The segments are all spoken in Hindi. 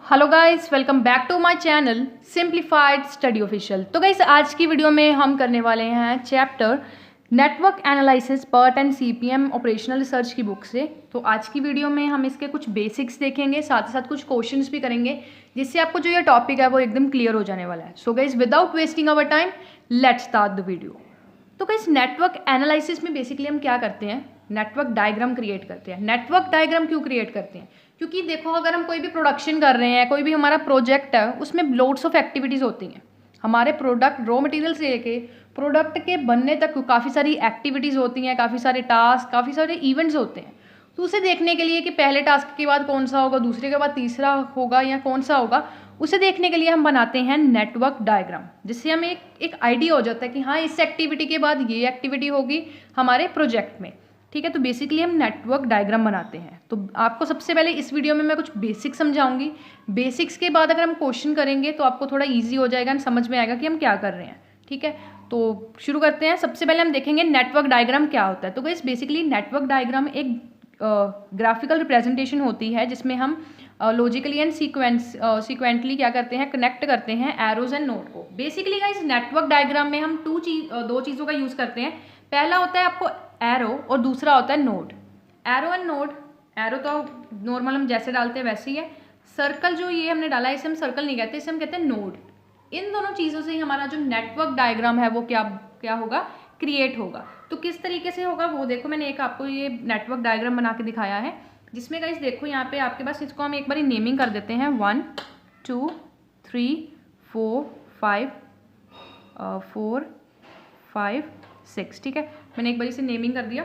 Hello guys, welcome back to my channel simplified study official. तो गाइस आज की वीडियो में हम करने वाले हैं chapter network analysis part and CPM operational research की बुक से। तो आज की वीडियो में हम इसके कुछ बेसिक्स देखेंगे, साथ ही साथ कुछ क्वेश्चंस भी करेंगे, जिससे आपको जो ये टॉपिक है वो एकदम क्लियर हो जाने वाला है। So guys without wasting our time let's start the video. तो गाइस नेटवर्क एनालिसिस में बेसिकली हम क्या करते हैं, नेटवर्क डायग्राम क्रिएट करते हैं। नेटवर्क डायग्राम क्यों क्रिएट करते हैं? क्योंकि देखो, अगर हम कोई भी प्रोडक्शन कर रहे हैं, कोई भी हमारा प्रोजेक्ट है, उसमें लोड्स ऑफ एक्टिविटीज़ होती हैं। हमारे प्रोडक्ट रॉ मटेरियल से लेके प्रोडक्ट के बनने तक काफ़ी सारी एक्टिविटीज़ होती हैं, काफ़ी सारे टास्क, काफ़ी सारे इवेंट्स होते हैं। तो उसे देखने के लिए कि पहले टास्क के बाद कौन सा होगा, दूसरे के बाद तीसरा होगा या कौन सा होगा, उसे देखने के लिए हम बनाते हैं नेटवर्क डायग्राम, जिससे हमें एक आइडिया हो जाता है कि हाँ, इस एक्टिविटी के बाद ये एक्टिविटी होगी हमारे प्रोजेक्ट में। ठीक है, तो बेसिकली हम नेटवर्क डायग्राम बनाते हैं। तो आपको सबसे पहले इस वीडियो में मैं कुछ बेसिक्स समझाऊंगी। बेसिक्स के बाद अगर हम क्वेश्चन करेंगे तो आपको थोड़ा इजी हो जाएगा, समझ में आएगा कि हम क्या कर रहे हैं। ठीक है, तो शुरू करते हैं। सबसे पहले हम देखेंगे नेटवर्क डायग्राम क्या होता है। तो गाइस बेसिकली नेटवर्क डायग्राम एक ग्राफिकल रिप्रेजेंटेशन होती है, जिसमें हम लॉजिकली एंड सीक्वेंटली क्या करते हैं, कनेक्ट करते हैं एरोज एंड नोड को। बेसिकली गाइस नेटवर्क डायग्राम में हम दो चीज़ों का यूज़ करते हैं। पहला होता है आपको एरो और दूसरा होता है node. Arrow and node, arrow तो नॉर्मल हम जैसे डालते हैं वैसे ही है। सर्कल जो ये हमने डाला है, इसे हम सर्कल नहीं कहते, इसे हम कहते हैं नोड। इन दोनों चीज़ों से ही हमारा जो नेटवर्क डायग्राम है वो क्या होगा, क्रिएट होगा। तो किस तरीके से होगा वो देखो, मैंने एक आपको ये नेटवर्क डायग्राम बना के दिखाया है, जिसमें गाइस देखो यहाँ पे आपके पास, इसको हम एक बार नेमिंग कर देते हैं 1 2 3 4 5 4 5 6। ठीक है, मैंने एक बार इसे नेमिंग कर दिया।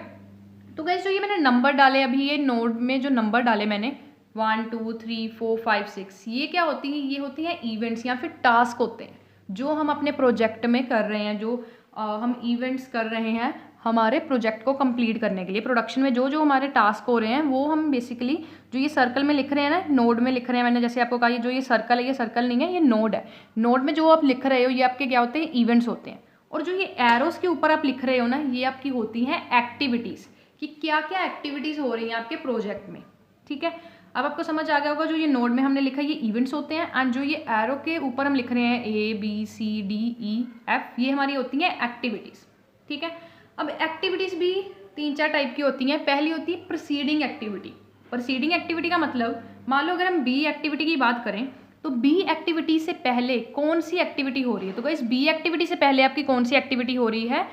तो गाइस जो ये मैंने नंबर डाले अभी, ये नोड में जो नंबर डाले मैंने 1 2 3 4 5 6, ये क्या होती हैं, ये होती हैं इवेंट्स या फिर टास्क होते हैं जो हम अपने प्रोजेक्ट में कर रहे हैं, जो हम इवेंट्स कर रहे हैं हमारे प्रोजेक्ट को कंप्लीट करने के लिए। प्रोडक्शन में जो जो हमारे टास्क हो रहे हैं वो हम बेसिकली जो ये सर्कल में लिख रहे हैं ना, नोड में लिख रहे हैं। मैंने जैसे आपको कहा, ये जो ये सर्कल है, ये सर्कल नहीं है, ये नोड है। नोड में जो आप लिख रहे हो ये आपके क्या होते हैं, इवेंट्स होते हैं। और जो ये एरोस के ऊपर आप लिख रहे हो ना, ये आपकी होती हैं एक्टिविटीज़, कि क्या क्या एक्टिविटीज़ हो रही हैं आपके प्रोजेक्ट में। ठीक है, अब आपको समझ आ गया होगा, जो ये नोड में हमने लिखा है ये इवेंट्स होते हैं, एंड जो ये एरो के ऊपर हम लिख रहे हैं ABCDEF, ये हमारी होती हैं एक्टिविटीज़। ठीक है, अब एक्टिविटीज़ भी 3-4 टाइप की होती हैं। पहली होती है प्रीसीडिंग एक्टिविटी। प्रीसीडिंग एक्टिविटी का मतलब, मान लो अगर हम बी एक्टिविटी की बात करें, तो बी एक्टिविटी से पहले कौन सी एक्टिविटी हो रही है। तो गाइस बी एक्टिविटी से पहले आपकी कौन सी एक्टिविटी हो रही है,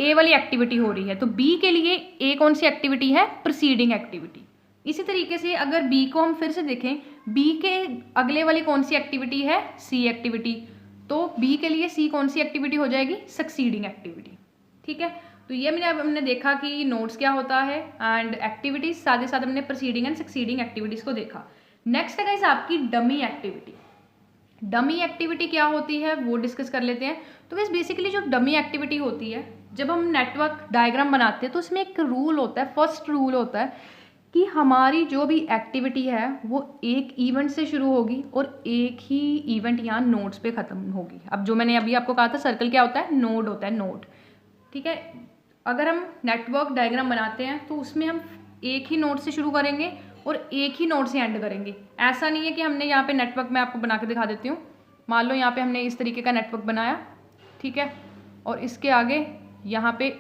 ए वाली एक्टिविटी हो रही है। तो बी के लिए ए कौन सी एक्टिविटी है, प्रीसीडिंग एक्टिविटी। इसी तरीके से अगर बी को हम फिर से देखें, बी के अगले वाली कौन सी एक्टिविटी है, सी एक्टिविटी। तो बी के लिए सी कौन सी एक्टिविटी हो जाएगी, सक्सीडिंग एक्टिविटी। ठीक है, तो ये हमने देखा कि नोट्स क्या होता है एंड एक्टिविटीज, साथ ही साथ हमने प्रीसीडिंग एंड सक्सीडिंग एक्टिविटीज़ को देखा। नेक्स्ट है गाइस आपकी डमी एक्टिविटी। डमी एक्टिविटी क्या होती है वो डिस्कस कर लेते हैं। तो गाइस बेसिकली जो डमी एक्टिविटी होती है, जब हम नेटवर्क डायग्राम बनाते हैं तो उसमें एक रूल होता है, फर्स्ट रूल होता है कि हमारी जो भी एक्टिविटी है वो एक इवेंट से शुरू होगी और एक ही इवेंट यहाँ नोड्स पे ख़त्म होगी। अब जो मैंने अभी आपको कहा था, सर्कल क्या होता है, नोड होता है, नोड। ठीक है, अगर हम नेटवर्क डायग्राम बनाते हैं तो उसमें हम एक ही नोड से शुरू करेंगे और एक ही नोड से एंड करेंगे। ऐसा नहीं है कि हमने यहाँ पे नेटवर्क में आपको बना के दिखा देती हूँ। मान लो यहाँ पे हमने इस तरीके का नेटवर्क बनाया, ठीक है, और इसके आगे यहाँ पे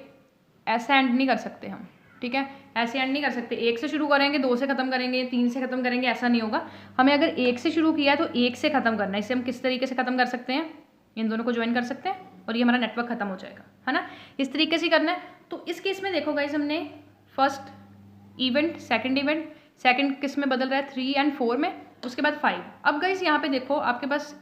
ऐसा एंड नहीं कर सकते हम। ठीक है, ऐसे एंड नहीं कर सकते, एक से शुरू करेंगे, 2 से ख़त्म करेंगे, 3 से ख़त्म करेंगे, ऐसा नहीं होगा। हमें अगर एक से शुरू किया है तो एक से ख़त्म करना है। इसे हम किस तरीके से ख़त्म कर सकते हैं, इन दोनों को ज्वाइन कर सकते हैं और ये हमारा नेटवर्क खत्म हो जाएगा, है ना। इस तरीके से करना है। तो इस केस में देखो गाइस, हमने first event, second event, second किस में बदल रहा है, 3 और 4 में, उसके बाद 5। अब गाइस यहाँ पे देखो आपके पास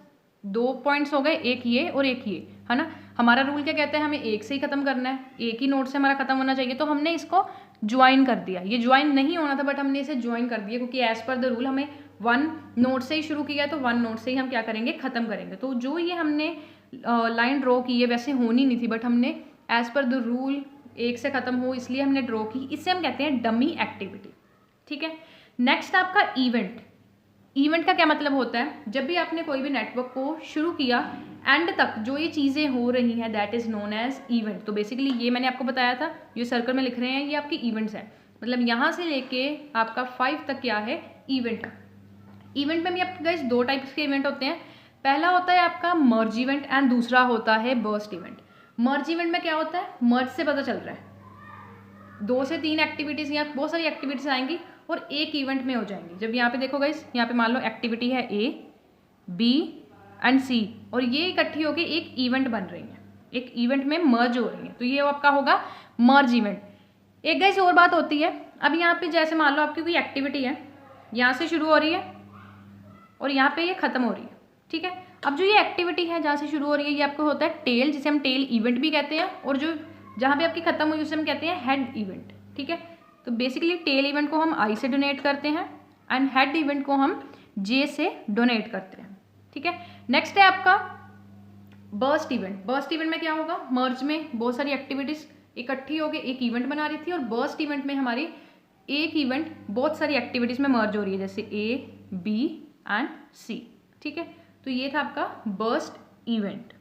2 पॉइंट्स हो गए, एक ये और एक ये, है ना। हमारा रूल क्या कहता है, हमें एक से ही खत्म करना है, एक ही नोड से हमारा खत्म होना चाहिए। तो हमने इसको ज्वाइन कर दिया। ये ज्वाइन नहीं होना था बट हमने इसे ज्वाइन कर दिया, क्योंकि एज पर द रूल हमें 1 नोड से ही शुरू किया, तो 1 नोड से ही हम क्या करेंगे, खत्म करेंगे। तो जो ये हमने लाइन ड्रॉ की है वैसे होनी नहीं थी, बट हमने एज पर द रूल एक से ख़त्म हो इसलिए हमने ड्रॉ की। इससे हम कहते हैं डमी एक्टिविटी। ठीक है, नेक्स्ट आपका इवेंट। इवेंट का क्या मतलब होता है, जब भी आपने कोई भी नेटवर्क को शुरू किया, एंड तक जो ये चीज़ें हो रही हैं that is known as event. तो बेसिकली ये मैंने आपको बताया था, जो सर्कल में लिख रहे हैं ये आपकी इवेंट्स हैं। मतलब यहाँ से लेके आपका 5 तक क्या है, इवेंट है। इवेंट में भी आपके गाइस दो टाइप्स के इवेंट होते हैं। पहला होता है आपका मर्ज इवेंट एंड दूसरा होता है बर्स्ट इवेंट। मर्ज इवेंट में क्या होता है, मर्ज से पता चल रहा है 2 से 3 एक्टिविटीज़ या बहुत सारी एक्टिविटीज़ आएंगी और एक इवेंट में हो जाएंगी। जब यहाँ पे देखो गाइस, यहाँ पे मान लो एक्टिविटी है A, B एंड C और ये इकट्ठी होकर एक इवेंट बन रही है, एक इवेंट में मर्ज हो रही है, तो ये आपका होगा मर्ज इवेंट। एक गाइस और बात होती है, अब यहाँ पे जैसे मान लो आपकी कोई एक्टिविटी है, यहाँ से शुरू हो रही है और यहाँ पे ये खत्म हो रही है, ठीक है। अब जो ये एक्टिविटी है जहाँ से शुरू हो रही है ये आपको होता है टेल, जिसे हम टेल इवेंट भी कहते हैं, और जो जहाँ पे आपकी खत्म हुई उसे हम कहते हैं हेड इवेंट, ठीक है। तो बेसिकली टेल इवेंट को हम आई से डोनेट करते हैं एंड हेड इवेंट को हम जे से डोनेट करते हैं, ठीक है। नेक्स्ट है आपका बर्स्ट इवेंट। बर्स्ट इवेंट में क्या होगा, मर्ज में बहुत सारी एक्टिविटीज इकट्ठी हो गई एक इवेंट बना रही थी, और बर्स्ट इवेंट में हमारी एक इवेंट बहुत सारी एक्टिविटीज में मर्ज हो रही है, जैसे A, B एंड C, ठीक है। तो ये था आपका बर्स्ट इवेंट।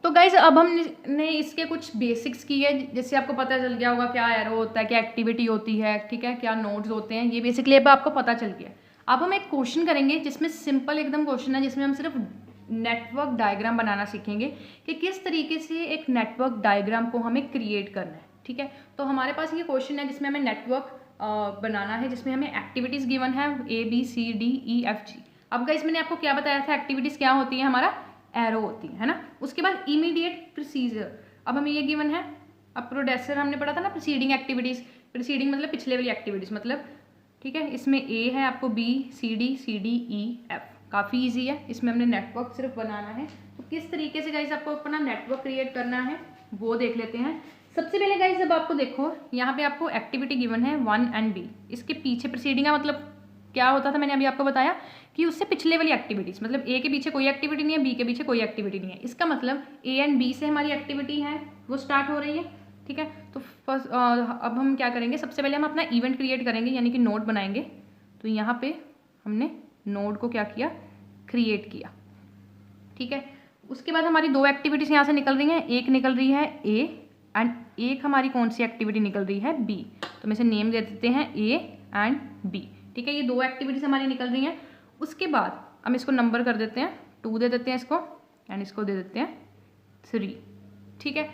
तो गाइज अब हमने इसके कुछ बेसिक्स की है, जैसे आपको पता चल गया होगा क्या एरो होता है, क्या एक्टिविटी होती है, ठीक है, क्या नोड्स होते हैं, ये बेसिकली अब आपको पता चल गया। अब हम एक क्वेश्चन करेंगे जिसमें सिंपल एकदम क्वेश्चन है, जिसमें हम सिर्फ नेटवर्क डायग्राम बनाना सीखेंगे कि किस तरीके से एक नेटवर्क डायग्राम को हमें क्रिएट करना है, ठीक है। तो हमारे पास ये क्वेश्चन है जिसमें हमें नेटवर्क बनाना है, जिसमें हमें एक्टिविटीज़ गिवन है ABCDEFG। अब गाइस मैंने आपको क्या बताया था, एक्टिविटीज़ क्या होती है, हमारा एरो होती है ना। उसके बाद इमीडिएट प्रोसीजर, अब हमें ये गिवन है, अब प्रोडेसर हमने पढ़ा था ना, प्रीसीडिंग एक्टिविटीज़, प्रीसीडिंग मतलब पिछले वाली एक्टिविटीज़ मतलब, ठीक है। इसमें A है, आपको B C D C D E F, काफ़ी ईजी है, इसमें हमने नेटवर्क सिर्फ बनाना है। तो किस तरीके से गाइस आपको अपना नेटवर्क क्रिएट करना है वो देख लेते हैं। सबसे पहले गाइस जब आपको देखो यहाँ पे आपको एक्टिविटी गिवन है 1 एंड B, इसके पीछे प्रीसीडिंग का मतलब क्या होता था, मैंने अभी आपको बताया कि उससे पिछले वाली एक्टिविटीज़, मतलब A के पीछे कोई एक्टिविटी नहीं है, B के पीछे कोई एक्टिविटी नहीं है, इसका मतलब A एंड B से हमारी एक्टिविटी है वो स्टार्ट हो रही है, ठीक है। तो फर्स्ट अब हम क्या करेंगे, सबसे पहले हम अपना इवेंट क्रिएट करेंगे, यानी कि नोड बनाएंगे। तो यहाँ पे हमने नोड को क्या किया, क्रिएट किया, ठीक है। उसके बाद हमारी 2 एक्टिविटीज़ यहाँ से निकल रही हैं, एक निकल रही है A एंड एक हमारी कौन सी एक्टिविटी निकल रही है B। तो हम इसे नेम दे देते हैं A एंड B, ठीक है। ये 2 एक्टिविटीज़ हमारी निकल रही हैं। उसके बाद हम इसको नंबर कर देते हैं, 2 दे देते हैं इसको एंड इसको दे देते हैं 3, ठीक है।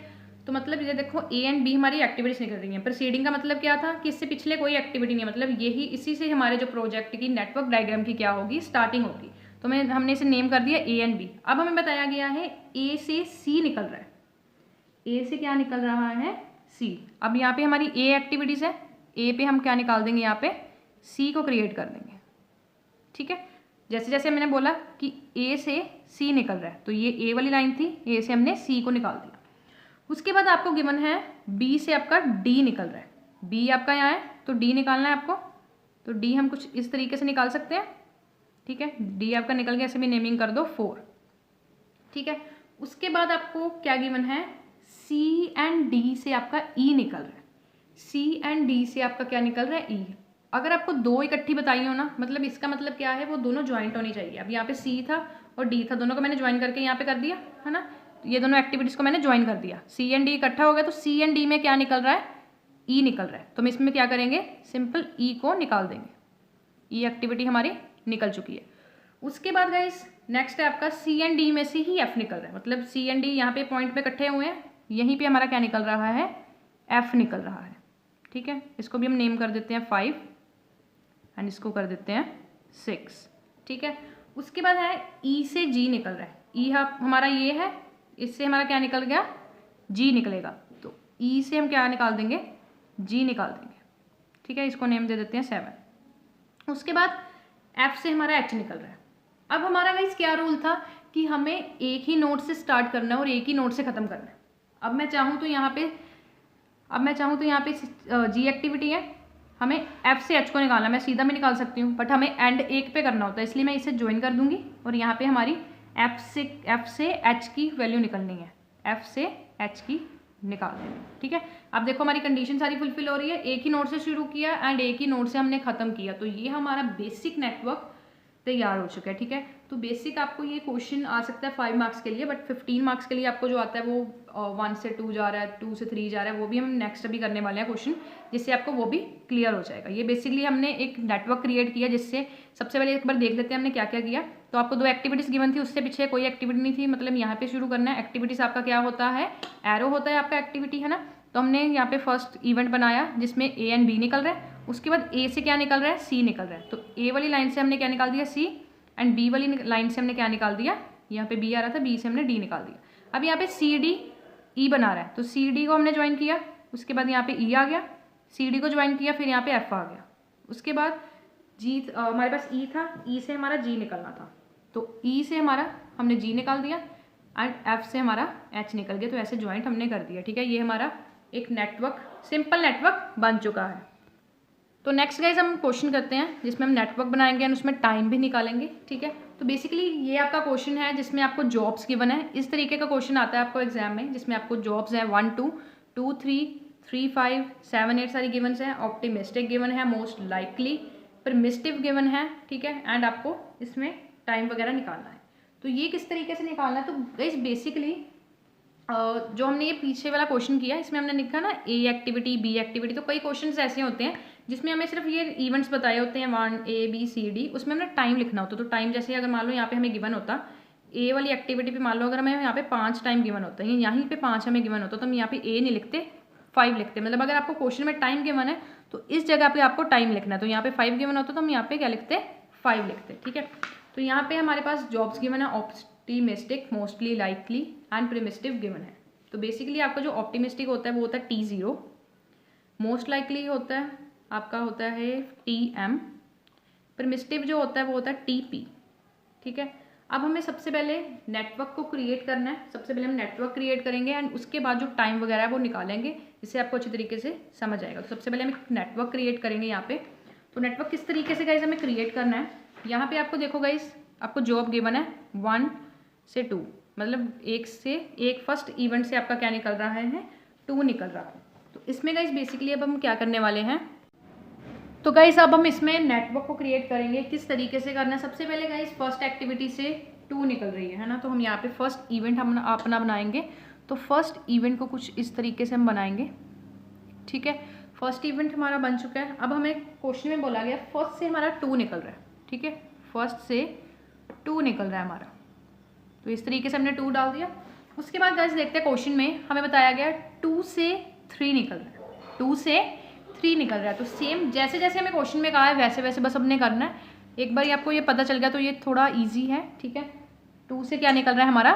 तो मतलब ये देखो A एंड B हमारी एक्टिविटीज़ निकल रही हैं। प्रीसीडिंग का मतलब क्या था कि इससे पिछले कोई एक्टिविटी नहीं है, मतलब यही इसी से हमारे जो प्रोजेक्ट की नेटवर्क डायग्राम की क्या होगी, स्टार्टिंग होगी। तो हमने इसे नेम कर दिया A एंड B। अब हमें बताया गया है A से C निकल रहा है, A से क्या निकल रहा है, C। अब यहाँ पे हमारी A एक्टिविटीज़ है, A पे हम क्या निकाल देंगे, यहाँ पे C को क्रिएट कर देंगे, ठीक है। जैसे जैसे मैंने बोला कि A से C निकल रहा है, तो ये A वाली लाइन थी, A से हमने C को निकाल दिया। उसके बाद आपको गिवन है B से आपका D निकल रहा है, B आपका यहाँ है तो D निकालना है आपको। तो D हम कुछ इस तरीके से निकाल सकते हैं, ठीक है। D आपका निकल गया, ऐसे भी नेमिंग कर दो 4, ठीक है। उसके बाद आपको क्या गिवन है, C एंड D से आपका E निकल रहा है, C एंड D से आपका क्या निकल रहा है, E। अगर आपको 2 इकट्ठी बताई हो ना, मतलब इसका मतलब क्या है, वो दोनों ज्वाइंट होनी चाहिए। अब यहाँ पे C था और D था, दोनों को मैंने ज्वाइन करके यहाँ पे कर दिया है ना, तो ये दोनों एक्टिविटीज़ को मैंने ज्वाइन कर दिया, C एंड D इकट्ठा हो गया, तो C एंड D में क्या निकल रहा है, E निकल रहा है। तो हम इसमें क्या करेंगे, सिंपल E को निकाल देंगे, E एक्टिविटी हमारी निकल चुकी है। उसके बाद गाइस नेक्स्ट है आपका C एंड D में से ही F निकल रहा है, मतलब C एंड D यहाँ पे पॉइंट पे इकट्ठे हुए हैं, यहीं पे हमारा क्या निकल रहा है, F निकल रहा है, ठीक है। इसको भी हम नेम कर देते हैं 5 एंड इसको कर देते हैं 6, ठीक है। उसके बाद है E से G निकल रहा है, E हमारा ये है, इससे हमारा क्या निकल गया, G निकलेगा। तो E से हम क्या निकाल देंगे, G निकाल देंगे, ठीक है। इसको नेम दे देते हैं 7। उसके बाद F से हमारा H निकल रहा है। अब हमारा गाइस क्या रूल था कि हमें एक ही नोड से स्टार्ट करना है और एक ही नोड से ख़त्म करना है। अब मैं चाहूँ तो यहाँ पे G एक्टिविटी है, हमें F से H को निकालना, मैं सीधा भी निकाल सकती हूँ, बट हमें एंड एक पे करना होता है, इसलिए मैं इसे ज्वाइन कर दूंगी और यहाँ पे हमारी F से H की वैल्यू निकलनी है, F से H की निकाल देंगे, ठीक है। अब देखो हमारी कंडीशन सारी फुलफिल हो रही है, एक ही नोड से शुरू किया एंड एक ही नोड से हमने ख़त्म किया, तो ये हमारा बेसिक नेटवर्क तैयार हो चुका है। ठीक है, तो बेसिक आपको ये क्वेश्चन आ सकता है 5 मार्क्स के लिए, बट 15 मार्क्स के लिए आपको जो आता है वो 1 से 2 जा रहा है, 2 से 3 जा रहा है, वो भी हम नेक्स्ट अभी करने वाले हैं क्वेश्चन, जिससे आपको वो भी क्लियर हो जाएगा। ये बेसिकली हमने एक नेटवर्क क्रिएट किया, जिससे सबसे पहले एक बार देख लेते हैं हमने क्या क्या किया। तो आपको 2 एक्टिविटीज़ गिवन थी, उससे पीछे कोई एक्टिविटी नहीं थी, मतलब यहाँ पे शुरू करना है। एक्टिविटीज़ आपका क्या होता है, एरो होता है आपका एक्टिविटी, है ना। तो हमने यहाँ पे फर्स्ट इवेंट बनाया जिसमें ए एंड बी निकल रहा है, उसके बाद ए से क्या निकल रहा है, सी निकल रहा है। तो ए वाली लाइन से हमने क्या निकाल दिया, सी, एंड बी वाली लाइन से हमने क्या निकाल दिया, यहाँ पे बी आ रहा था, बी से हमने डी निकाल दिया। अब यहाँ पे सी डी ई बना रहा है, तो सी डी को हमने ज्वाइन किया, उसके बाद यहाँ पे ई आ गया, सी डी को ज्वाइन किया, फिर यहाँ पे एफ आ गया, उसके बाद जी हमारे पास ई था, ई से हमारा जी निकलना था, तो ई से हमारा हमने जी निकाल दिया एंड एफ से हमारा एच निकल गया। तो ऐसे ज्वाइंट हमने कर दिया। ठीक है, ये हमारा एक नेटवर्क, सिंपल नेटवर्क बन चुका है। तो नेक्स्ट गाइज हम क्वेश्चन करते हैं जिसमें हम नेटवर्क बनाएंगे एंड उसमें टाइम भी निकालेंगे। ठीक है, तो बेसिकली ये आपका क्वेश्चन है जिसमें आपको जॉब्स गिवन है। इस तरीके का क्वेश्चन आता है आपको एग्जाम में, जिसमें आपको जॉब्स हैं 1 2 2 3 3 5 7 8 सारी गिवन्स हैं। ऑप्टिमिस्टिक गिवन है, मोस्ट लाइकली, परमिसिव गिवन है। ठीक है, एंड आपको इसमें टाइम वगैरह निकालना है। तो ये किस तरीके से निकालना है, तो गाइज बेसिकली जो हमने ये पीछे वाला क्वेश्चन किया, इसमें हमने लिखा ना ए एक्टिविटी बी एक्टिविटी। तो कई क्वेश्चंस ऐसे होते हैं जिसमें हमें सिर्फ ये इवेंट्स बताए होते हैं 1 A B C D, उसमें हमने टाइम लिखना होता है। तो टाइम जैसे अगर मान लो यहाँ पे हमें गिवन होता ए वाली एक्टिविटी पे, मान लो अगर हमें यहाँ पे 5 टाइम गिवन होता है, यहीं पे 5 हमें गिवन होता है, तो हम यहाँ पे ए नहीं लिखते, 5 लिखते। मतलब अगर आपको क्वेश्चन में टाइम गिवन है तो इस जगह पे आपको टाइम लिखना है। तो यहाँ पे 5 गिवन होता है तो हम यहाँ पे क्या लिखते, 5 लिखते। ठीक है, तो यहाँ पे हमारे पास जॉब्स गिवन है, optimistic, mostly likely and permissive given है। तो बेसिकली आपका जो ऑप्टिमिस्टिक होता है वो होता है T0, मोस्ट लाइकली होता है आपका होता है TM, परमिसिव जो होता है वो होता है TP। ठीक है, अब हमें सबसे पहले नेटवर्क को क्रिएट करना है। सबसे पहले हम नेटवर्क क्रिएट करेंगे एंड उसके बाद जो टाइम वगैरह है वो निकालेंगे, जिससे आपको अच्छी तरीके से समझ आएगा। तो सबसे पहले हम नेटवर्क क्रिएट करेंगे यहाँ पे। तो नेटवर्क किस तरीके से गाइज हमें क्रिएट करना है, यहाँ पे आपको देखो गाइज, आपको जॉब गिवन है 1 से 2, मतलब एक फर्स्ट इवेंट से आपका क्या निकल रहा है, 2 निकल रहा है। तो इसमें गाइज बेसिकली अब हम क्या करने वाले हैं, तो गाइज अब हम इसमें नेटवर्क को क्रिएट करेंगे। किस तरीके से करना है, सबसे पहले गाइज फर्स्ट एक्टिविटी से 2 निकल रही है ना, तो हम यहाँ पे फर्स्ट इवेंट हम अपना बनाएंगे। तो फर्स्ट इवेंट को कुछ इस तरीके से हम बनाएंगे। ठीक है, फर्स्ट इवेंट हमारा बन चुका है। अब हमें क्वेश्चन में बोला गया फर्स्ट से हमारा 2 निकल रहा है। ठीक है, फर्स्ट से 2 निकल रहा है हमारा, तो इस तरीके से हमने 2 डाल दिया। उसके बाद गाइस देखते हैं क्वेश्चन में हमें बताया गया 2 से 3 निकल रहा है, 2 से 3 निकल रहा है। तो सेम जैसे जैसे हमें क्वेश्चन में कहा है वैसे वैसे बस हमने करना है। एक बार आपको ये पता चल गया तो ये थोड़ा ईजी है। ठीक है, 2 से क्या निकल रहा है हमारा,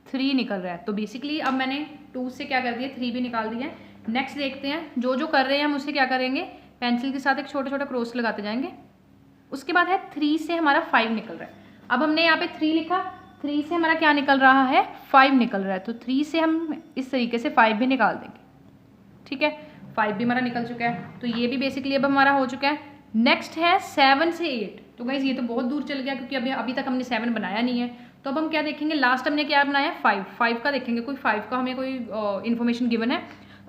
3 निकल रहा है। तो बेसिकली अब मैंने 2 से क्या कर दिया, 3 भी निकाल दिया है। नेक्स्ट देखते हैं जो जो कर रहे हैं हम उससे क्या करेंगे, पेंसिल के साथ एक छोटा छोटा क्रॉस लगाते जाएंगे। उसके बाद है 3 से हमारा 5 निकल रहा है। अब हमने यहाँ पे 3 लिखा, 3 से हमारा क्या निकल रहा है, 5 निकल रहा है। तो 3 से हम इस तरीके से 5 भी निकाल देंगे। ठीक है, 5 भी हमारा निकल चुका है। तो ये भी बेसिकली अब हमारा हो चुका है। नेक्स्ट है 7 से 8। तो गाइज ये तो बहुत दूर चल गया क्योंकि अभी तक हमने 7 बनाया नहीं है। तो अब हम क्या देखेंगे, लास्ट हमने क्या बनाया, 5 का देखेंगे। कोई 5 का हमें कोई इन्फॉर्मेशन गिवन है,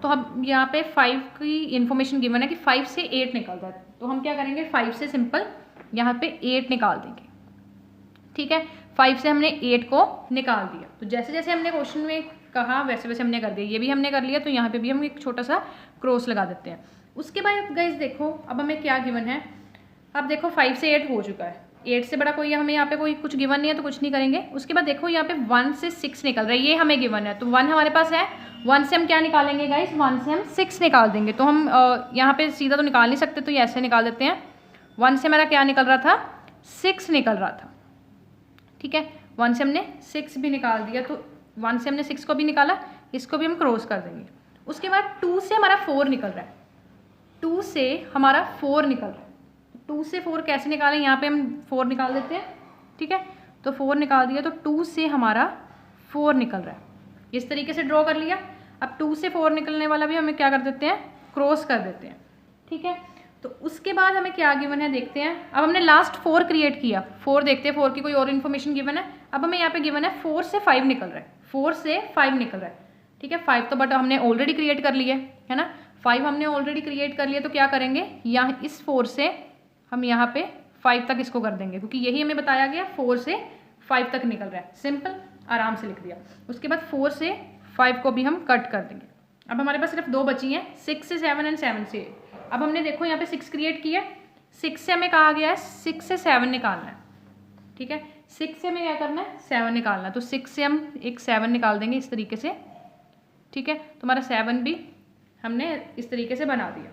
तो हम यहाँ पे 5 की इन्फॉर्मेशन गिवन है कि 5 से 8 निकल रहा है। तो हम क्या करेंगे, 5 से सिंपल यहाँ पे 8 निकाल देंगे। ठीक है, 5 से हमने 8 को निकाल दिया। तो जैसे जैसे हमने क्वेश्चन में कहा वैसे वैसे हमने कर दिया। ये भी हमने कर लिया, तो यहाँ पे भी हम एक छोटा सा क्रॉस लगा देते हैं। उसके बाद गाइज देखो अब हमें क्या गिवन है। अब देखो 5 से 8 हो चुका है, 8 से बड़ा कोई हमें यहाँ पे कोई कुछ गिवन नहीं है तो कुछ नहीं करेंगे। उसके बाद देखो यहाँ पे 1 से 6 निकल रहा है, ये हमें गिवन है। तो 1 हमारे पास है, 1 से हम क्या निकालेंगे गाइज, 1 से हम 6 निकाल देंगे। तो हम यहाँ पे सीधा तो निकाल नहीं सकते, तो ये ऐसे निकाल देते हैं। 1 से हमारा क्या निकल रहा था, 6 निकल रहा था। ठीक है, 1 से हमने 6 भी निकाल दिया। तो 1 से हमने 6 को भी निकाला, इसको भी हम क्रॉस कर देंगे। उसके बाद 2 से हमारा 4 निकल रहा है, 2 से हमारा 4 निकल रहा है। 2 से 4 कैसे निकालें, यहाँ पे हम 4 निकाल देते हैं। ठीक है, तो 4 निकाल दिया, तो 2 से हमारा 4 निकल रहा है। इस तरीके से ड्रॉ कर लिया। अब 2 से 4 निकलने वाला भी हमें क्या कर देते हैं, क्रॉस कर देते हैं। ठीक है, तो उसके बाद हमें क्या गिवन है देखते हैं। अब हमने लास्ट 4 क्रिएट किया, 4 देखते हैं 4 की कोई और इन्फॉर्मेशन गिवन है। अब हमें यहाँ पे गिवन है 4 से 5 निकल रहा है, 4 से 5 निकल रहा है। ठीक है, 5 तो बट हमने ऑलरेडी क्रिएट कर लिया है ना, 5 हमने ऑलरेडी क्रिएट कर लिया। तो क्या करेंगे, यहाँ इस 4 से हम यहाँ पे 5 तक इसको कर देंगे, क्योंकि यही हमें बताया गया 4 से 5 तक निकल रहा है। सिंपल, आराम से लिख दिया। उसके बाद 4 से 5 को भी हम कट कर देंगे। अब हमारे पास सिर्फ 2 बची हैं, 6 से 7 एंड 7 से 8। अब हमने देखो यहाँ पे 6 क्रिएट किया, 6 से हमें कहा गया है 6 से 7 निकालना है, ठीक है। 6 से हमें क्या करना है, 7 निकालना है। तो 6 से हम एक 7 निकाल देंगे इस तरीके से, ठीक है। तो हमारा 7 भी हमने इस तरीके से बना दिया,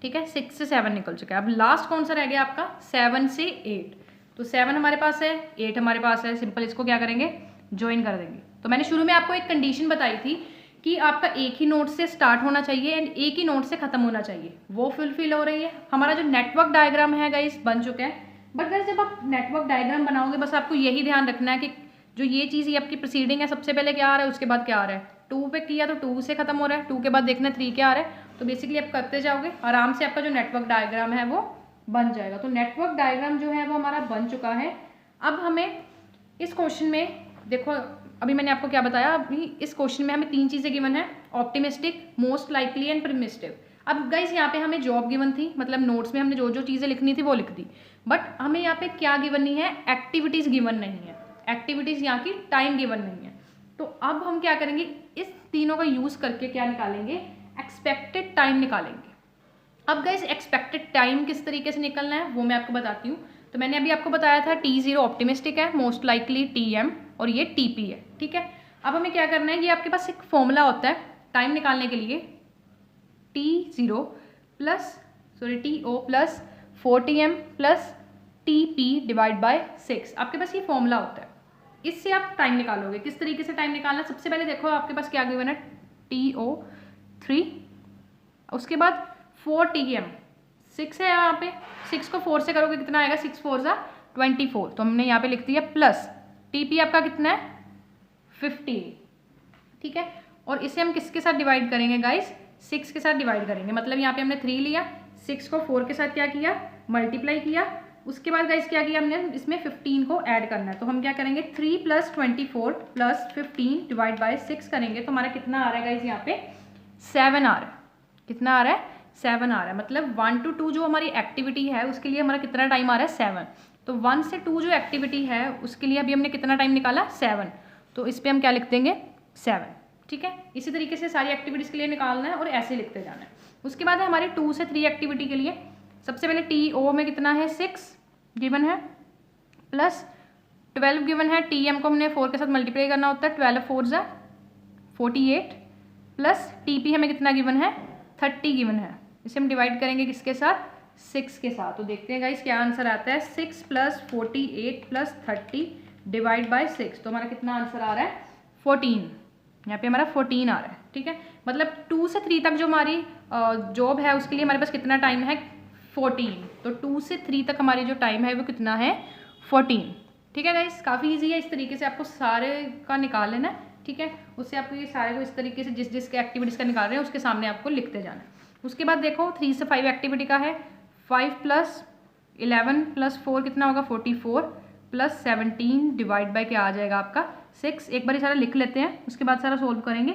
ठीक है। 6 से 7 निकल चुका है। अब लास्ट कौन सा रह गया आपका, 7 से 8। तो 7 हमारे पास है, 8 हमारे पास है। सिंपल इसको क्या करेंगे, ज्वाइन कर देंगे। तो मैंने शुरू में आपको एक कंडीशन बताई थी कि आपका एक ही नोड से स्टार्ट होना चाहिए एंड एक ही नोड से खत्म होना चाहिए, वो फुलफिल हो रही है। हमारा जो नेटवर्क डायग्राम है गाइस बन चुका है। बट गाइस जब आप नेटवर्क डायग्राम बनाओगे, बस आपको यही ध्यान रखना है कि जो ये चीज़, ये आपकी प्रोसीडिंग है, सबसे पहले क्या आ रहा है, उसके बाद क्या आ रहा है। 2 पे किया तो 2 से खत्म हो रहा है, 2 के बाद देखना 3 क्या आ रहा है। तो बेसिकली आप करते जाओगे, आराम से आपका जो नेटवर्क डायग्राम है वो बन जाएगा। तो नेटवर्क डायग्राम जो है वो हमारा बन चुका है। अब हमें इस क्वेश्चन में देखो, अभी मैंने आपको क्या बताया, अभी इस क्वेश्चन में हमें 3 चीज़ें गिवन है, optimistic, most likely and permissive. अब गाइस यहाँ पे हमें जॉब गिवन थी, मतलब नोट्स में हमने जो जो चीज़ें लिखनी थी वो लिख दी। बट हमें यहाँ पे क्या गिवन नहीं है, एक्टिविटीज़ गिवन नहीं है। एक्टिविटीज़ यहाँ की टाइम गिवन नहीं है। तो अब हम क्या करेंगे, इस तीनों का यूज़ करके क्या निकालेंगे, एक्सपेक्टेड टाइम निकालेंगे। अब गाइस एक्सपेक्टेड टाइम किस तरीके से निकलना है वो मैं आपको बताती हूँ। तो मैंने अभी आपको बताया था T0 ऑप्टिमिस्टिक है, मोस्ट लाइकली TM, और ये TP है, ठीक है। अब हमें क्या करना है, ये आपके पास एक फॉर्मूला होता है टाइम निकालने के लिए, TO plus 4TM plus TP divide by 6। आपके पास ये फॉर्मूला होता है, इससे आप टाइम निकालोगे। किस तरीके से टाइम निकालना, सबसे पहले देखो आपके पास क्या गिवन है, TO3, उसके बाद 4TM, 6 है यहाँ पे, 6 को 4 से करोगे कितना आएगा, 6 4 जा 24। तो हमने यहाँ पे लिख दिया प्लस TP आपका कितना है 50, ठीक है। और इसे हम किसके साथ डिवाइड करेंगे गाइस, 6 के साथ डिवाइड करेंगे। मतलब यहाँ पे हमने 3 लिया, 6 को 4 के साथ क्या किया, मल्टीप्लाई किया। उसके बाद गाइस क्या किया हमने, इसमें 15 को ऐड करना है। तो हम क्या करेंगे, 3 + 24 + 15 डिवाइड बाय 6 करेंगे। तो हमारा कितना आ रहा है गाइस, यहाँ पे 7 आ रहा है। कितना आ रहा है, 7 आ रहा है। मतलब 1 to 2 जो हमारी एक्टिविटी है उसके लिए हमारा कितना टाइम आ रहा है, 7। तो 1 से 2 जो एक्टिविटी है उसके लिए अभी हमने कितना टाइम निकाला, 7। तो इस पर हम क्या लिख देंगे, 7, ठीक है। इसी तरीके से सारी एक्टिविटीज़ के लिए निकालना है और ऐसे लिखते जाना है। उसके बाद है हमारे 2 से 3 एक्टिविटी के लिए, सबसे पहले TO में कितना है, 6 गिवन है, प्लस 12 गिवन है। TM को हमने 4 के साथ मल्टीप्लाई करना होता है, 12 4 जा 48, प्लस TP हमें कितना गिवन है, 30 गिवन है। इसे हम डिवाइड करेंगे किसके साथ, 6 के साथ। तो देखते हैं गाइस क्या आंसर आता है, 6 + 48 + 30 डिवाइड बाय 6। तो हमारा कितना आंसर आ रहा है, 14। यहाँ पे हमारा 14 आ रहा है, ठीक है। मतलब 2 से 3 तक जो हमारी जॉब है उसके लिए हमारे पास कितना टाइम है, 14। तो 2 से 3 तक हमारी जो टाइम है वो कितना है, 14, ठीक है गाइस। काफ़ी ईजी है, इस तरीके से आपको सारे का निकाल लेना है, ठीक है। उससे आपको ये सारे को इस तरीके से जिस जिसके एक्टिविटीज़ का निकाल रहे हैं उसके सामने आपको लिखते जाना है। उसके बाद देखो 3 से 5 एक्टिविटी का है, 5 + 11 + 4 कितना होगा, 44 + 17 डिवाइड बाय क्या आ जाएगा आपका, 6। एक बार ये सारा लिख लेते हैं, उसके बाद सारा सोल्व करेंगे,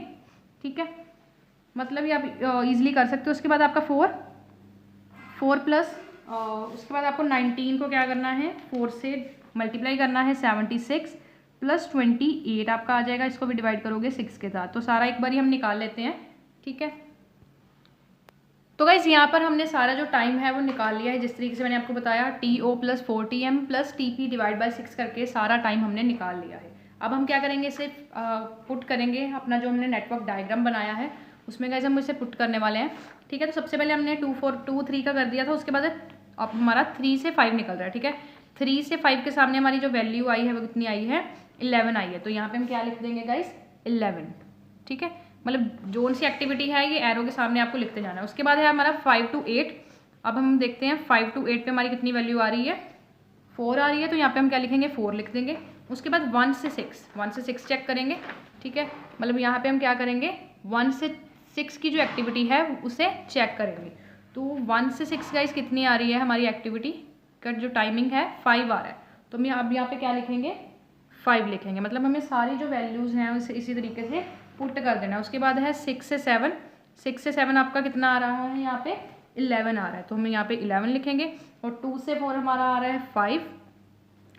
ठीक है। मतलब ये आप इजीली कर सकते हो। उसके बाद आपका 4 प्लस उसके बाद आपको 19 को क्या करना है, 4 से मल्टीप्लाई करना है, 76 + 28 आपका आ जाएगा। इसको भी डिवाइड करोगे 6 के साथ। तो सारा एक बार ही हम निकाल लेते हैं, ठीक है। तो गाइस यहाँ पर हमने सारा जो टाइम है वो निकाल लिया है, जिस तरीके से मैंने आपको बताया, TO + 4TM + TP divide by 6 करके सारा टाइम हमने निकाल लिया है। अब हम क्या करेंगे, इसे पुट करेंगे अपना जो हमने नेटवर्क डायग्राम बनाया है उसमें गाइस हम इसे पुट करने वाले हैं, ठीक है। तो सबसे पहले हमने 2 4 2 3 का कर दिया था, उसके बाद अब हमारा 3 से 5 निकल रहा है, ठीक है। 3 से 5 के सामने हमारी जो वैल्यू आई है वो कितनी आई है, 11 आई है। तो यहाँ पे हम क्या लिख देंगे गाइस, 11, ठीक है। मतलब जोन सी एक्टिविटी है ये एरो के सामने आपको लिखते जाना है। उसके बाद है हमारा 5 to 8। अब हम देखते हैं 5 to 8 पे हमारी कितनी वैल्यू आ रही है, 4 आ रही है। तो यहाँ पे हम क्या लिखेंगे, 4 लिख देंगे। उसके बाद 1 से 6 चेक करेंगे, ठीक है। मतलब यहाँ पे हम क्या करेंगे, 1 से 6 की जो एक्टिविटी है उसे चेक करेंगे। तो 1 से 6 गाइस कितनी आ रही है हमारी एक्टिविटी का जो टाइमिंग है, 5 आ रहा है। तो हम अब यहाँ पे क्या लिखेंगे, 5 लिखेंगे। मतलब हमें सारी जो वैल्यूज़ हैं उसे इसी तरीके से पुट कर देना है। उसके बाद है 6 से 7 आपका कितना आ रहा है यहाँ पे, 11 आ रहा है, तो हम यहाँ पे 11 लिखेंगे। और 2 से 4 हमारा आ रहा है 5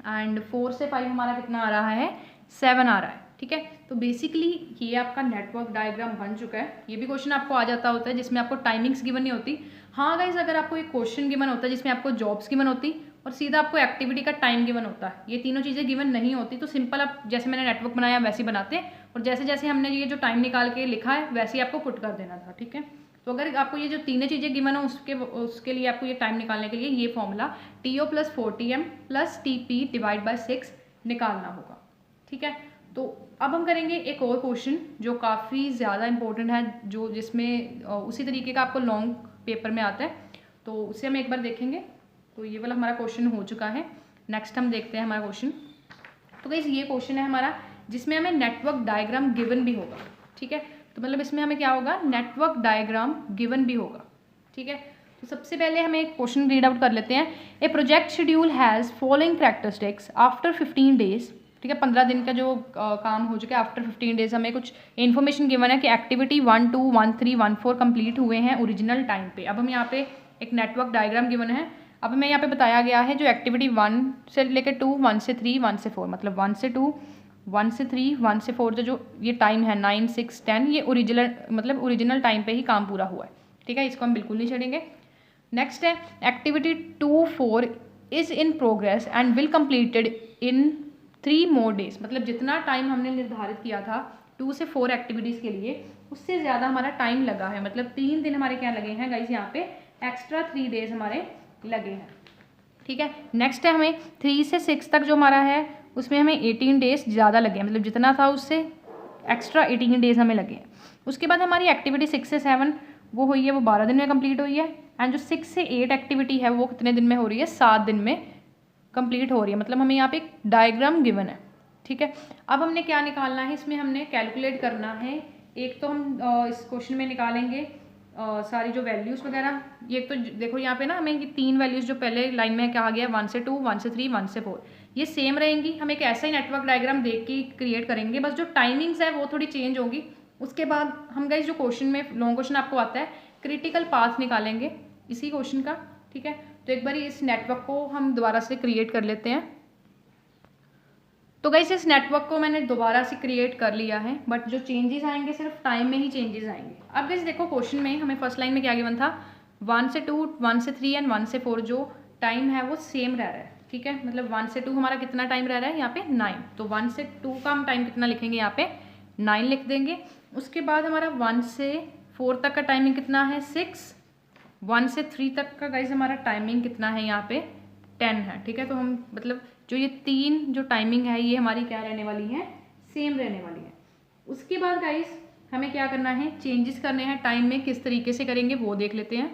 एंड 4 से 5 हमारा कितना आ रहा है 7 आ रहा है। ठीक है, तो बेसिकली ये आपका नेटवर्क डायग्राम बन चुका है। ये भी क्वेश्चन आपको आ जाता होता है जिसमें आपको टाइमिंग्स गिवन नहीं होती। हाँ गाइस, अगर आपको एक क्वेश्चन गिवन होता है जिसमें आपको जॉब्स गिवन होती और सीधा आपको एक्टिविटी का टाइम गिवन होता है, ये तीनों चीज़ें गिवन नहीं होती, तो सिंपल आप जैसे मैंने नेटवर्क बनाया वैसे ही बनाते हैं और जैसे जैसे हमने ये जो टाइम निकाल के लिखा है वैसे ही आपको पुट कर देना था। ठीक है, तो अगर आपको ये जो तीनों चीज़ें गिवन हो उसके लिए आपको ये टाइम निकालने के लिए ये फॉर्मूला TO + 4TM + TP / 6 निकालना होगा। ठीक है, तो अब हम करेंगे एक और क्वेश्चन जो काफ़ी ज़्यादा इंपॉर्टेंट है, जो जिसमें उसी तरीके का आपको लॉन्ग पेपर में आता है, तो उसे हम एक बार देखेंगे। तो ये वाला हमारा क्वेश्चन हो चुका है। नेक्स्ट हम देखते हैं हमारा क्वेश्चन। तो गाइस ये क्वेश्चन है हमारा जिसमें हमें नेटवर्क डायग्राम गिवन भी होगा। ठीक है, तो मतलब इसमें हमें क्या होगा, नेटवर्क डायग्राम गिवन भी होगा। ठीक है, तो सबसे पहले हमें एक क्वेश्चन रीड आउट कर लेते हैं। A project schedule has following characteristics after 15 days. ठीक है, 15 दिन का जो काम हो चुका है, आफ्टर 15 डेज हमें कुछ इन्फॉर्मेशन गिवन है कि एक्टिविटी 1, 2, 1, 3, 1, 4 कंप्लीट हुए हैं ओरिजिनल टाइम पे। अब हम यहाँ पे एक नेटवर्क डायग्राम गिवन है। अब हमें यहाँ पे बताया गया है जो एक्टिविटी 1 से लेकर 2, 1 से 3, 1 से 4, मतलब 1 से 2, 1 से 3, 1 से 4 जो ये टाइम है 9, 6, 10, ये ओरिजिनल टाइम पे ही काम पूरा हुआ है। ठीक है, इसको हम बिल्कुल नहीं छोड़ेंगे। नेक्स्ट है activity 2, 4 is in progress and will completed in 3 more days. मतलब जितना टाइम हमने निर्धारित किया था 2 से 4 एक्टिविटीज़ के लिए, उससे ज़्यादा हमारा टाइम लगा है। मतलब 3 दिन हमारे क्या लगे हैं गाइस, यहाँ पे एक्स्ट्रा 3 डेज हमारे लगे हैं। ठीक है, नेक्स्ट है हमें 3 से 6 तक जो हमारा है उसमें हमें 18 डेज ज़्यादा लगे हैं, मतलब जितना था उससे एक्स्ट्रा 18 डेज हमें लगे हैं। उसके बाद हमारी एक्टिविटी 6 से 7 वो हुई है, वो 12 दिन में कंप्लीट हुई है। एंड जो 6 से 8 एक्टिविटी है वो कितने दिन में हो रही है, 7 दिन में कंप्लीट हो रही है। मतलब हमें यहाँ पे एक डायग्राम गिवन है। ठीक है, अब हमने क्या निकालना है, इसमें हमने कैलकुलेट करना है। एक तो हम इस क्वेश्चन में निकालेंगे सारी जो वैल्यूज़ वगैरह। ये तो देखो यहाँ पे ना हमें ये 3 वैल्यूज़ जो पहले लाइन में कहा गया 1 से 2, 1 से 3, 1 से 4, ये सेम रहेंगी। हम एक ऐसा ही नेटवर्क डायग्राम देख के क्रिएट करेंगे, बस जो टाइमिंग्स है वो थोड़ी चेंज होगी। उसके बाद हम गाइस जो क्वेश्चन में लॉन्ग क्वेश्चन आपको आता है क्रिटिकल पाथ निकालेंगे इसी क्वेश्चन का। ठीक है, तो एक बार इस नेटवर्क को हम दोबारा से क्रिएट कर लेते हैं। तो गाइस इस नेटवर्क को मैंने दोबारा से क्रिएट कर लिया है, बट जो चेंजेस आएंगे सिर्फ टाइम में ही चेंजेस आएंगे। अब गाइस देखो क्वेश्चन में हमें फर्स्ट लाइन में क्या गिवन था, 1 से 2, 1 से 3 एंड 1 से 4 जो टाइम है वो सेम रह रहा है। ठीक है, मतलब 1 से 2 हमारा कितना टाइम रह रहा है यहाँ पे 9, तो 1 से 2 का हम टाइम कितना लिखेंगे यहाँ पे 9 लिख देंगे। उसके बाद हमारा 1 से 4 तक का टाइमिंग कितना है 6, 1 से 3 तक का गाइस हमारा टाइमिंग कितना है यहाँ पे 10 है। ठीक है, तो हम मतलब जो ये 3 जो टाइमिंग है ये हमारी क्या रहने वाली है, सेम रहने वाली है। उसके बाद गाइस हमें क्या करना है, चेंजेस करने हैं टाइम में, किस तरीके से करेंगे वो देख लेते हैं।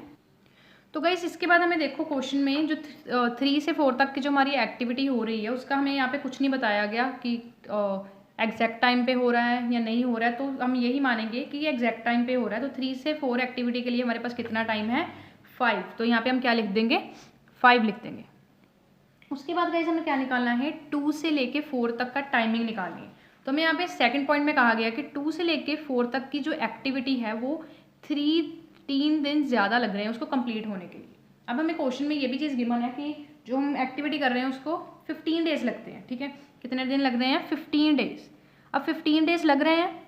तो गाइस इसके बाद हमें देखो क्वेश्चन में जो 3 से 4 तक की जो हमारी एक्टिविटी हो रही है उसका हमें यहाँ पे कुछ नहीं बताया गया कि एग्जैक्ट टाइम पे हो रहा है या नहीं हो रहा है, तो हम यही मानेंगे कि ये एग्जैक्ट टाइम पे हो रहा है। तो 3 से 4 एक्टिविटी के लिए हमारे पास कितना टाइम है 5, तो यहाँ पे हम क्या लिख देंगे 5 लिख देंगे। उसके बाद गाइस हमें क्या निकालना है, 2 से लेके 4 तक का टाइमिंग निकालनी है। तो हमें यहाँ पे सेकंड पॉइंट में कहा गया कि 2 से लेके 4 तक की जो एक्टिविटी है वो 3 दिन ज़्यादा लग रहे हैं उसको कंप्लीट होने के लिए। अब हमें क्वेश्चन में ये भी चीज़ गिवन है कि जो हम एक्टिविटी कर रहे हैं उसको 15 डेज लगते हैं। ठीक है, कितने दिन लग रहे हैं 15 डेज। अब 15 डेज लग रहे हैं,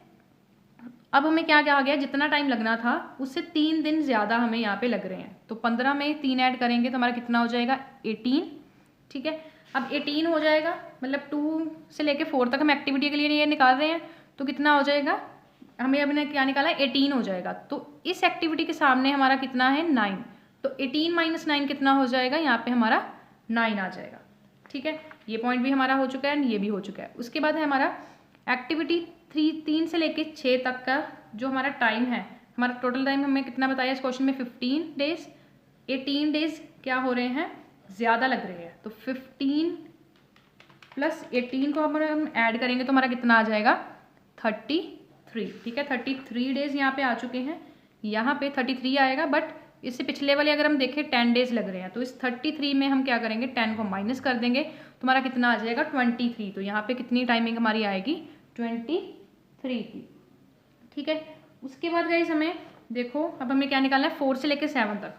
अब हमें क्या कहा गया, जितना टाइम लगना था उससे 3 दिन ज़्यादा हमें यहाँ पे लग रहे हैं। तो 15 में 3 ऐड करेंगे तो हमारा कितना हो जाएगा 18। ठीक है, अब 18 हो जाएगा, मतलब 2 से लेके 4 तक हम एक्टिविटी के लिए ये निकाल रहे हैं, तो कितना हो जाएगा, हमें अभी क्या निकाला है 18 हो जाएगा। तो इस एक्टिविटी के सामने हमारा कितना है 9, तो 18 - 9 कितना हो जाएगा, यहाँ पे हमारा 9 आ जाएगा। ठीक है, ये पॉइंट भी हमारा हो चुका है, ये भी हो चुका है। उसके बाद है हमारा एक्टिविटी 3 से लेके 6 तक का जो हमारा टाइम है, हमारा टोटल टाइम हमें कितना बताया इस क्वेश्चन में 15 डेज। 18 डेज क्या हो रहे हैं, ज़्यादा लग रहे हैं, तो 15 + 18 को हम ऐड करेंगे तो हमारा कितना आ जाएगा 33। ठीक है, 33 डेज यहाँ पे आ चुके हैं, यहाँ पे 33 आएगा, बट इससे पिछले वाले अगर हम देखें 10 डेज लग रहे हैं, तो इस 33 में हम क्या करेंगे 10 को माइनस कर देंगे तो हमारा कितना आ जाएगा 23। तो यहाँ पे कितनी टाइमिंग हमारी आएगी 23 की। ठीक है, उसके बाद गाइस हमें देखो अब हमें क्या निकालना है 4 से लेके 7 तक।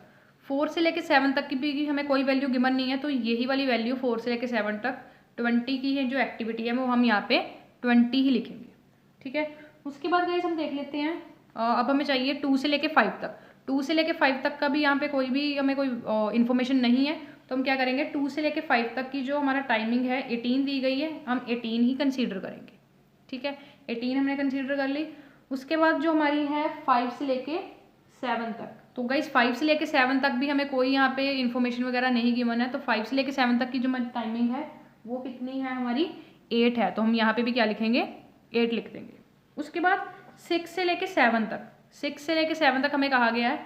4 से लेके 7 तक की भी हमें कोई वैल्यू गिवन नहीं है, तो यही वाली वैल्यू 4 से लेके 7 तक 20 की है जो एक्टिविटी है वो हम यहाँ पे 20 ही लिखेंगे। ठीक है, उसके बाद गाइस हम देख लेते हैं अब हमें चाहिए 2 से लेके 5 तक। 2 से लेके 5 तक का भी यहाँ पे कोई भी हमें कोई इन्फॉर्मेशन नहीं है, तो हम क्या करेंगे 2 से लेके 5 तक की जो हमारा टाइमिंग है 18 दी गई है, हम 18 ही कंसीडर करेंगे। ठीक है, 18 हमने कंसीडर कर ली। उसके बाद जो हमारी है 5 से लेके 7 तक, तो गाइस 5 से लेके 7 तक भी हमें कोई यहाँ पे इन्फॉर्मेशन वगैरह नहीं गिवन है, तो 5 से लेके 7 तक की जो हमारी टाइमिंग है वो कितनी है हमारी 8 है, तो हम यहाँ पे भी क्या लिखेंगे 8 लिख देंगे। उसके बाद 6 से लेके 7 तक, 6 से लेके 7 तक हमें कहा गया है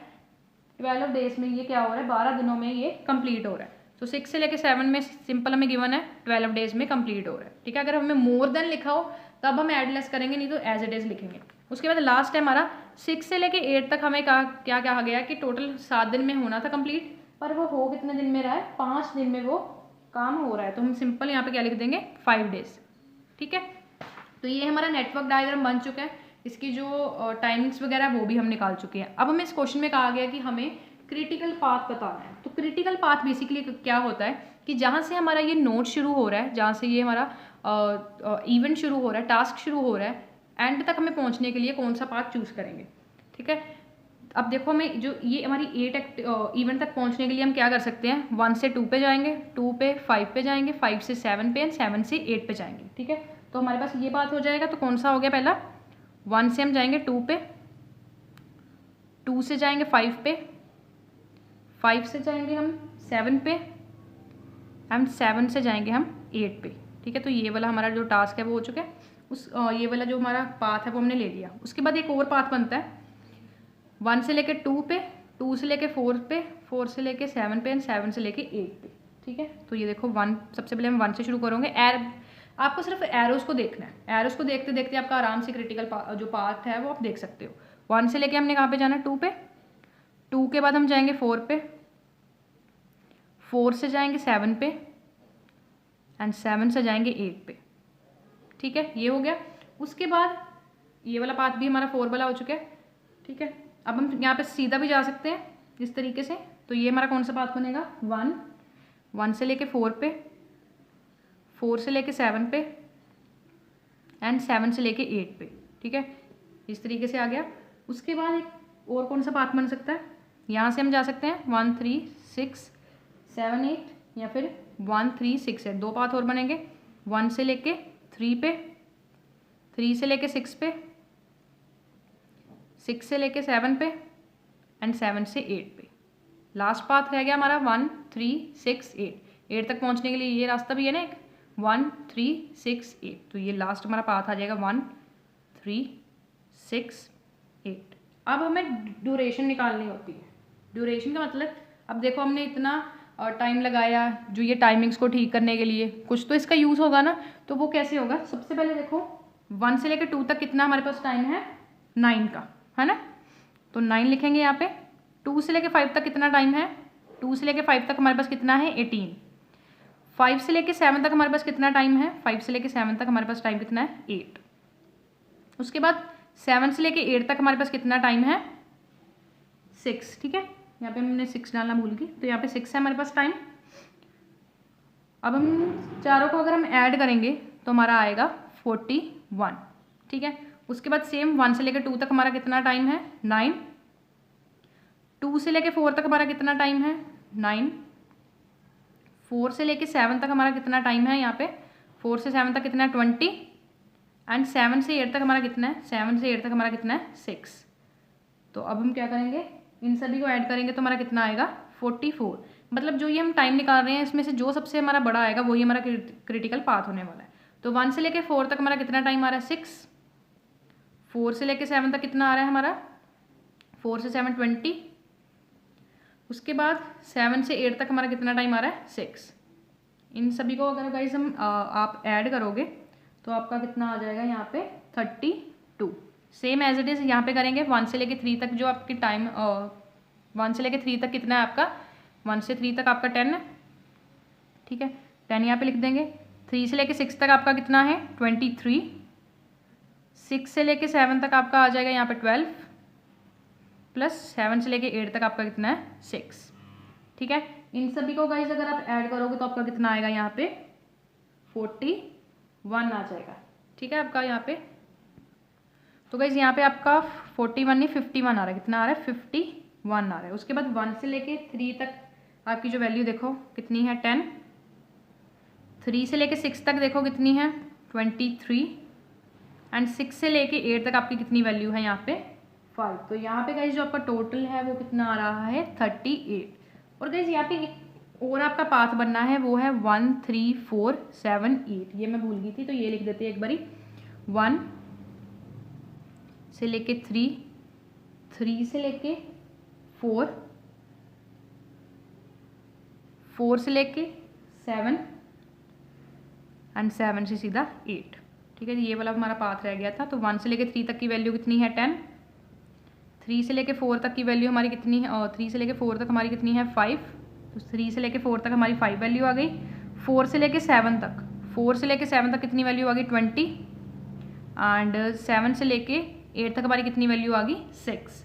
12 डेज में ये क्या हो रहा है 12 दिनों में ये कंप्लीट हो रहा है, तो 6 से लेके 7 में सिंपल हमें गिवन है 12 डेज में कंप्लीट हो रहा है। ठीक है, अगर हमें मोर देन लिखा हो तब हम एड लेस करेंगे, नहीं तो एज इट इज लिखेंगे। उसके बाद लास्ट है हमारा 6 से लेके 8 तक हमें क्या कहा गया कि टोटल 7 दिन में होना था कंप्लीट, पर वो हो कितने दिन में रहा है 5 दिन में वो काम हो रहा है, तो हम सिंपल यहाँ पे क्या लिख देंगे 5 डेज। ठीक है, तो ये हमारा नेटवर्क डायग्राम बन चुका है, इसकी जो टाइमिंग्स वगैरह वो भी हम निकाल चुके हैं। अब हमें इस क्वेश्चन में कहा गया कि हमें क्रिटिकल पाथ बताना है, तो क्रिटिकल पाथ बेसिकली क्या होता है कि जहाँ से हमारा ये नोड शुरू हो रहा है, जहाँ से ये हमारा इवेंट शुरू हो रहा है, टास्क शुरू हो रहा है, एंड तक हमें पहुँचने के लिए कौन सा पाथ चूज़ करेंगे। ठीक है, अब देखो हमें जो ये हमारी 8 इवेंट तक पहुंचने के लिए हम क्या कर सकते हैं 1 से 2 पे जाएंगे, 2 पे 5 पे जाएंगे, 5 से 7 पे एंड 7 से 8 पे जाएंगे। ठीक है, तो हमारे पास ये बात हो जाएगा, तो कौन सा हो गया पहला 1 से हम जाएंगे 2 पे, 2 से जाएंगे 5 पे, 5 से जाएंगे हम 7 पे एंड 7 से जाएंगे हम 8 पे। ठीक है, तो ये वाला हमारा जो टास्क है वो हो चुका है, ये वाला जो हमारा पाथ है वो हमने ले लिया। उसके बाद एक और पाथ बनता है 1 से लेके 2 पे, 2 से लेके 4 पे, 4 से लेके 7 पे एंड 7 से लेके 8 पे। ठीक है, तो ये देखो 1 सबसे पहले हम 1 से शुरू करेंगे। आपको सिर्फ एरोस को देखना है, एरोस को देखते देखते आपका आराम से क्रिटिकल जो पाथ है वो आप देख सकते हो। 1 से लेके हमने कहाँ पे जाना है 2 पे, 2 के बाद हम जाएंगे 4 पे, 4 से जाएंगे 7 पे एंड 7 से जाएंगे 8 पे। ठीक है, ये हो गया। उसके बाद ये वाला पाथ भी हमारा 4 वाला हो चुका है। ठीक है, अब हम यहाँ पे सीधा भी जा सकते हैं इस तरीके से, तो ये हमारा कौन सा पाथ बनेगा 1 से लेके 4 पे, 4 से लेके 7 पे एंड 7 से लेके 8 पे। ठीक है, इस तरीके से आ गया। उसके बाद एक और कौन सा पाथ बन सकता है, यहाँ से हम जा सकते हैं 1 3 6 7 8 या फिर 1 3 6 8, 2 पाथ और बनेंगे 1 से लेके 3 पे, 3 से लेके 6 पे, 6 से लेके 7 पे एंड 7 से 8 पे। लास्ट पाथ रह गया हमारा 1 3 6 8 तक पहुंचने के लिए ये रास्ता भी है ना एक 1 3 6 8, तो ये लास्ट हमारा पाथ आ जाएगा 1 3 6 8। अब हमें ड्यूरेशन निकालनी होती है। ड्यूरेशन का मतलब अब देखो हमने इतना टाइम लगाया जो ये टाइमिंग्स को ठीक करने के लिए, कुछ तो इसका यूज़ होगा ना, तो वो कैसे होगा। सबसे पहले देखो 1 से लेकर 2 तक कितना हमारे पास टाइम है 9 का, है ना, तो 9 लिखेंगे यहाँ पे। 2 से लेके 5 तक कितना टाइम है, 2 से लेके 5 तक हमारे पास कितना है 18। 5 से लेके 7 तक हमारे पास कितना टाइम है, 5 से लेके 7 तक हमारे पास टाइम कितना है 8। उसके बाद 7 से लेके 8 तक हमारे पास कितना टाइम है 6। ठीक है, यहाँ पे हमने 6 डालना भूल गई, तो यहाँ पे 6 है हमारे पास टाइम। अब हम चारों को अगर हम ऐड करेंगे तो हमारा आएगा 41। ठीक है, उसके बाद सेम 1 से लेकर 2 तक हमारा कितना टाइम है 9। 2 से लेकर 4 तक हमारा कितना टाइम है 9। 4 से लेकर 7 तक हमारा कितना टाइम है, यहाँ पे 4 से 7 तक कितना है 20 एंड 7 से 8 तक हमारा कितना है, 7 से 8 तक हमारा कितना है 6। तो अब हम क्या करेंगे, इन सभी को ऐड करेंगे तो हमारा कितना आएगा 44। मतलब जो ये हम टाइम निकाल रहे हैं इसमें से जो सबसे हमारा बड़ा आएगा वही हमारा क्रिटिकल पाथ होने वाला है। तो 1 से लेकर 4 तक हमारा कितना टाइम आ रहा है 6। 4 से लेकर 7 तक कितना आ रहा है हमारा 4 से 7 20। उसके बाद 7 से 8 तक हमारा कितना टाइम आ रहा है 6। इन सभी को अगर गाइस हम आप ऐड करोगे तो आपका कितना आ जाएगा यहाँ पे 32। सेम एज इट इज़ यहाँ पे करेंगे 1 से लेके 3 तक जो आपकी टाइम 1 से लेके 3 तक कितना है आपका 1 से 3 तक आपका 10 है। ठीक है, 10 यहाँ पे लिख देंगे। 3 से लेके 6 तक आपका कितना है 23। 6 से लेके 7 तक आपका आ जाएगा यहाँ पे 12 प्लस 7 से लेके 8 तक आपका कितना है 6। ठीक है। इन सभी को गाइज अगर आप ऐड करोगे तो आपका कितना आएगा यहाँ पे 41 आ जाएगा, ठीक है आपका यहाँ पे। तो गाइज यहाँ पे आपका 41 नहीं 51 आ रहा है, कितना आ रहा है 51 आ रहा है। उसके बाद 1 से लेके 3 तक आपकी जो वैल्यू देखो कितनी है 10, 3 से लेके 6 तक देखो कितनी है 23, एंड 6 से लेके 8 तक आपकी कितनी वैल्यू है यहाँ पे 5। तो यहाँ पे गाइज जो आपका टोटल है वो कितना आ रहा है 38। और गाइज यहाँ पे एक और आपका पाथ बनना है, वो है 1 3 4 7 8। ये मैं भूल गई थी तो ये लिख देते हैं एक बारी। 1 से लेके 3, 3 से लेके 4, 4 से लेके 7 एंड 7 से सीधा 8, ठीक है। ये वाला हमारा पाथ रह गया था। तो 1 से लेके 3 तक की वैल्यू कितनी है 10, 3 से लेके 4 तक की वैल्यू हमारी कितनी है, और 3 से लेके 4 तक हमारी कितनी है 5। तो 3 से लेके 4 तक हमारी 5 वैल्यू आ गई। 4 से लेके 7 तक, 4 से लेके 7 तक कितनी वैल्यू आ गई 20, एंड 7 से लेके 8 तक हमारी कितनी वैल्यू आ गई 6।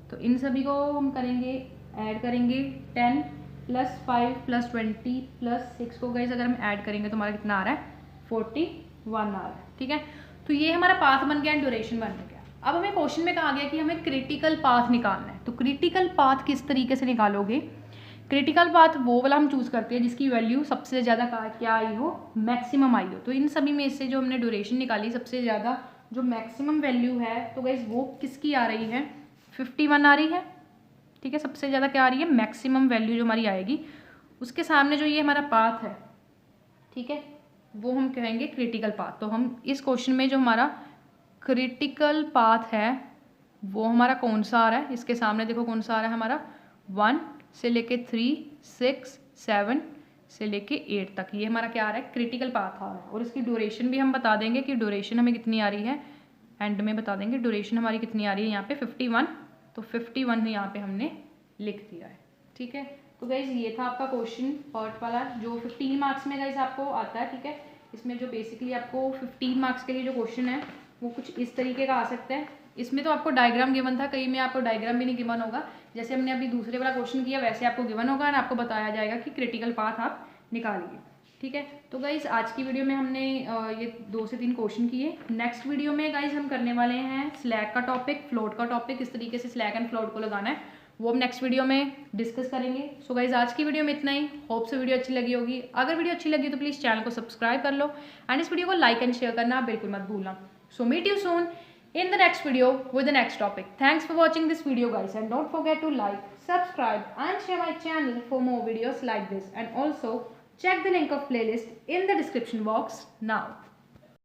तो इन सभी को हम करेंगे ऐड करेंगे 10 + 5 + 20 + 6 को गाइस अगर हम ऐड करेंगे तो हमारा कितना आ रहा है 41 आ रहा है, ठीक है। तो ये हमारा पाथ बन गया, ड्यूरेशन बन गया। अब हमें क्वेश्चन में कहा गया कि हमें क्रिटिकल पाथ निकालना है। तो क्रिटिकल पाथ किस तरीके से निकालोगे, क्रिटिकल पाथ वो वाला हम चूज़ करते हैं जिसकी वैल्यू सबसे ज़्यादा क्या आई हो, मैक्सिमम आई हो। तो इन सभी में से जो हमने ड्यूरेशन निकाली सबसे ज़्यादा जो मैक्सिमम वैल्यू है तो गाइस वो किसकी आ रही है 51 आ रही है, ठीक है। सबसे ज़्यादा क्या आ रही है मैक्सिमम वैल्यू जो हमारी आएगी। उसके सामने जो ये हमारा पाथ है, ठीक है, वो हम कहेंगे क्रिटिकल पाथ। तो हम इस क्वेश्चन में जो हमारा क्रिटिकल पाथ है वो हमारा कौन सा आ रहा है, इसके सामने देखो कौन सा आ रहा है हमारा 1 से लेके 3 6 7 से लेके 8 तक, ये हमारा क्या आ रहा है क्रिटिकल पाथ आ रहा है। और इसकी ड्यूरेशन भी हम बता देंगे कि ड्यूरेशन हमें कितनी आ रही है, एंड में बता देंगे ड्यूरेशन हमारी कितनी आ रही है यहाँ पे 51। तो 51 यहाँ पे हमने लिख दिया है, ठीक है। तो गाइज ये था आपका क्वेश्चन पार्ट वाला जो 15 मार्क्स में गाइज आपको आता है, ठीक है। इसमें जो बेसिकली आपको 15 मार्क्स के लिए जो क्वेश्चन है वो कुछ इस तरीके का आ सकता है। इसमें तो आपको डायग्राम गिवन था, कहीं में आपको डायग्राम भी नहीं गिवन होगा। जैसे हमने अभी दूसरे वाला क्वेश्चन किया वैसे आपको गिवन होगा और आपको बताया जाएगा कि क्रिटिकल पाथ आप निकालिए, ठीक है। तो गाइज आज की वीडियो में हमने ये 2 से 3 क्वेश्चन किए। नेक्स्ट वीडियो में गाइज हम करने वाले हैं स्लैग का टॉपिक, फ्लोट का टॉपिक, किस तरीके से स्लैग एंड फ्लोट को लगाना है वो हम नेक्स्ट वीडियो में डिस्कस करेंगे। सो गाइज आज की वीडियो में इतना ही। होप से वीडियो अच्छी लगी होगी। अगर वीडियो अच्छी लगी तो प्लीज़ चैनल को सब्सक्राइब कर लो एंड इस वीडियो को लाइक एंड शेयर करना बिल्कुल मत भूलना। So meet you soon in the next video with the next topic. Thanks for watching this video guys, and don't forget to like, subscribe and share my channel for more videos like this, and also check the link of playlist in the description box now.